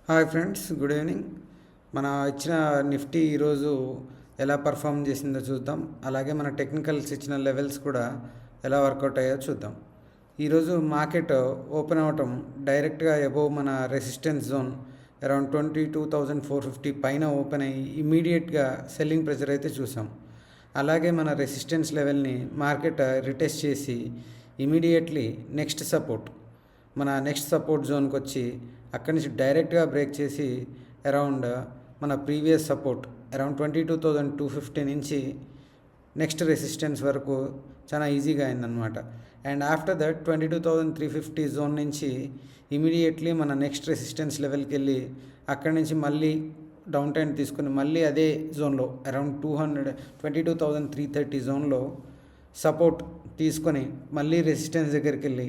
Hi friends, good evening. మన ఇచ్చిన Nifty ఈరోజు ఎలా పర్ఫామ్ చేసిందో చూద్దాం. అలాగే మన టెక్నికల్స్ ఇచ్చిన లెవెల్స్ కూడా ఎలా వర్కౌట్ అయ్యో చూద్దాం. ఈరోజు మార్కెట్ ఓపెన్ అవ్వటం డైరెక్ట్గా అబోవ్ మన రెసిస్టెన్స్ జోన్ అరౌండ్ 22,450 పైన ఓపెన్ అయ్యి ఇమీడియట్గా సెల్లింగ్ ప్రెషర్ అయితే చూసాం. అలాగే మన రెసిస్టెన్స్ లెవెల్ని మార్కెట్ రిటెస్ట్ చేసి ఇమీడియట్లీ నెక్స్ట్ సపోర్ట్ జోన్కి వచ్చి అక్కడి నుంచి డైరెక్ట్గా బ్రేక్ చేసి అరౌండ్ మన ప్రీవియస్ సపోర్ట్ అరౌండ్ 22,250 నుంచి నెక్స్ట్ రెసిస్టెన్స్ వరకు చాలా ఈజీగా అయిందనమాట. అండ్ ఆఫ్టర్ దట్ 22,350 జోన్ నుంచి ఇమీడియట్లీ మన నెక్స్ట్ రెసిస్టెన్స్ లెవెల్కి వెళ్ళి అక్కడి నుంచి మళ్ళీ డౌన్ ట్రెండ్ తీసుకుని మళ్ళీ అదే జోన్లో అరౌండ్ 22,330 జోన్లో సపోర్ట్ తీసుకొని మళ్ళీ రెసిస్టెన్స్ దగ్గరికి వెళ్ళి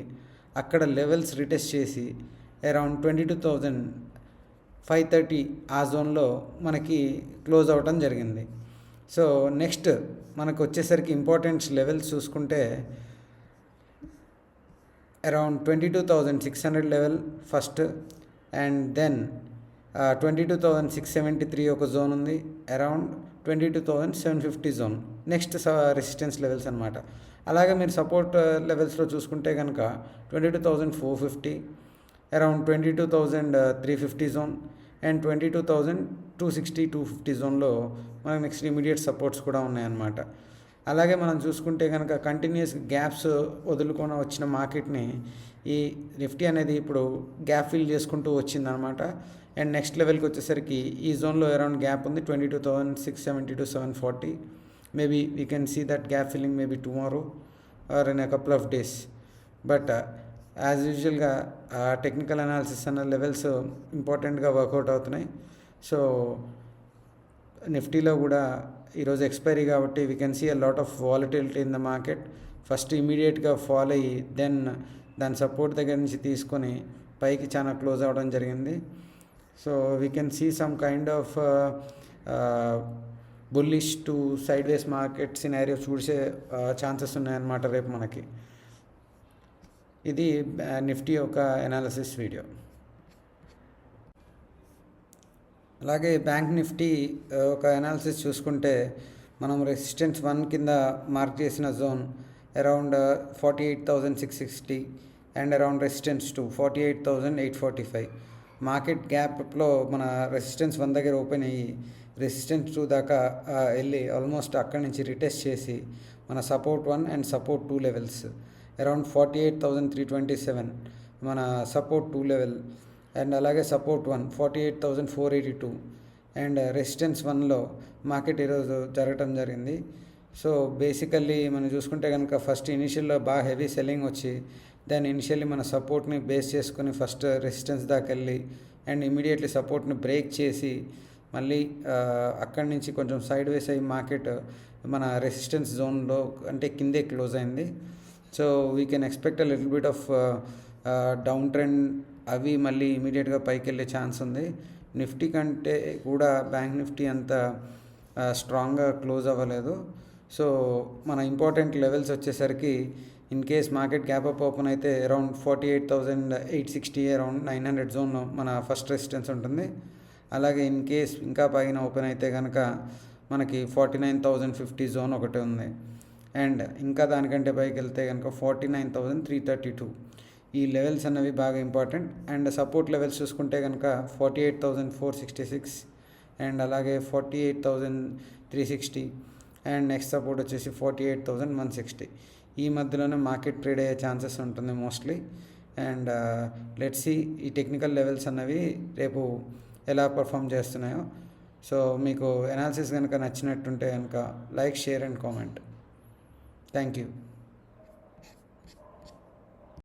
అక్కడ లెవెల్స్ రిటెస్ట్ చేసి అరౌండ్ 22,530 ఆ జోన్లో మనకి క్లోజ్ అవ్వటం జరిగింది. సో నెక్స్ట్ మనకు వచ్చేసరికి ఇంపార్టెంట్ లెవెల్స్ చూసుకుంటే around 22,600 level first, and then 22,673 ఒక జోన్ ఉంది, around 22,750 zone next resistance levels అనమాట. అలాగే మీరు సపోర్ట్ లెవెల్స్లో చూసుకుంటే కనుక 22,450, అరౌండ్ 22,350 జోన్ అండ్ 22,260, 250 జోన్లో మనకు నెక్స్ట్ ఇమీడియట్ సపోర్ట్స్ కూడా ఉన్నాయన్నమాట. అలాగే మనం చూసుకుంటే కనుక కంటిన్యూస్ గ్యాప్స్ వదులుకొని వచ్చిన మార్కెట్ని ఈ నిఫ్టీ అనేది ఇప్పుడు గ్యాప్ ఫిల్ చేసుకుంటూ వచ్చిందనమాట. అండ్ నెక్స్ట్ లెవెల్కి వచ్చేసరికి ఈ జోన్లో అరౌండ్ గ్యాప్ ఉంది 22,670 to 740. Maybe we can see that gap filling maybe tomorrow or in a couple of days. But as యూజువల్గా టెక్నికల్ అనాలిసిస్ అన్న లెవెల్స్ ఇంపార్టెంట్గా వర్కౌట్ అవుతున్నాయి. సో నిఫ్టీలో కూడా ఈరోజు ఎక్స్పైరీ కాబట్టి we can see a lot of volatility in the market. First ఇమీడియట్గా fall అయ్యి దెన్ దాని సపోర్ట్ దగ్గర నుంచి తీసుకొని పైకి చాలా క్లోజ్ అవ్వడం జరిగింది. So we can see some kind of bullish to side ways market scenario చూసే ఛాన్సెస్ ఉన్నాయన్నమాట రేపు మనకి. ఇది నిఫ్టీ యొక్క ఎనాలిసిస్ వీడియో. అలాగే బ్యాంక్ నిఫ్టీ ఒక ఎనాలిసిస్ చూసుకుంటే మనం రెసిస్టెన్స్ 1 కింద మార్క్ చేసిన zone around 48,660 and around resistance 2 48,845. Market గ్యాప్లో మన రెసిస్టెన్స్ 1 దగ్గర ఓపెన్ అయ్యి రెసిస్టెన్స్ 2 దాకా వెళ్ళి ఆల్మోస్ట్ అక్కడి నుంచి రిటెస్ట్ చేసి మన support 1 and support 2 levels around 48,327 మన సపోర్ట్ 2 లెవెల్, అండ్ అలాగే సపోర్ట్ 1 48,482 అండ్ రెసిస్టెన్స్ 1లో మార్కెట్ ఈరోజు జరగటం జరిగింది. సో బేసికల్లీ మనం చూసుకుంటే కనుక ఫస్ట్ ఇనిషియల్లో బాగా హెవీ సెల్లింగ్ వచ్చి దాన్ని ఇనిషియల్లీ మన సపోర్ట్ని బేస్ చేసుకుని ఫస్ట్ రెసిస్టెన్స్ దాకా వెళ్ళి అండ్ ఇమీడియట్లీ సపోర్ట్ని బ్రేక్ చేసి మళ్ళీ అక్కడి నుంచి కొంచెం సైడ్ వేస్ అయ్యి మార్కెట్ మన రెసిస్టెన్స్ జోన్లో అంటే కిందే క్లోజ్ అయింది. So we can expect a little bit of down trend అవి మళ్ళీ ఇమీడియట్గా పైకి వెళ్ళే ఛాన్స్ ఉంది. నిఫ్టీ కంటే కూడా బ్యాంక్ నిఫ్టీ అంత స్ట్రాంగ్గా క్లోజ్ అవ్వలేదు. సో మన ఇంపార్టెంట్ లెవెల్స్ వచ్చేసరికి in case market gap up open అయితే అరౌండ్ 48,860 అరౌండ్ 900 జోన్లో మన ఫస్ట్ రెసిస్టెన్స్ ఉంటుంది. అలాగే ఇన్ కేస్ ఇంకా పైన ఓపెన్ అయితే కనుక మనకి 49,050 జోన్ ఒకటి ఉంది. అండ్ ఇంకా దానికంటే పైకి వెళ్తే కనుక 49,332. ఈ లెవెల్స్ అన్నవి బాగా ఇంపార్టెంట్. అండ్ సపోర్ట్ లెవెల్స్ చూసుకుంటే కనుక 48,466 అండ్ అలాగే 48,360 అండ్ నెక్స్ట్ సపోర్ట్ వచ్చేసి 48,160. ఈ మధ్యలోనే మార్కెట్ ట్రేడ్ అయ్యే ఛాన్సెస్ ఉంటుంది మోస్ట్లీ. అండ్ లెట్స్ సీ ఈ టెక్నికల్ లెవెల్స్ అన్నవి రేపు ఎలా పర్ఫామ్ చేస్తున్నాయో. సో మీకు ఎనాలిసిస్ కనుక నచ్చినట్టుంటే కనుక like, share and comment. Thank you.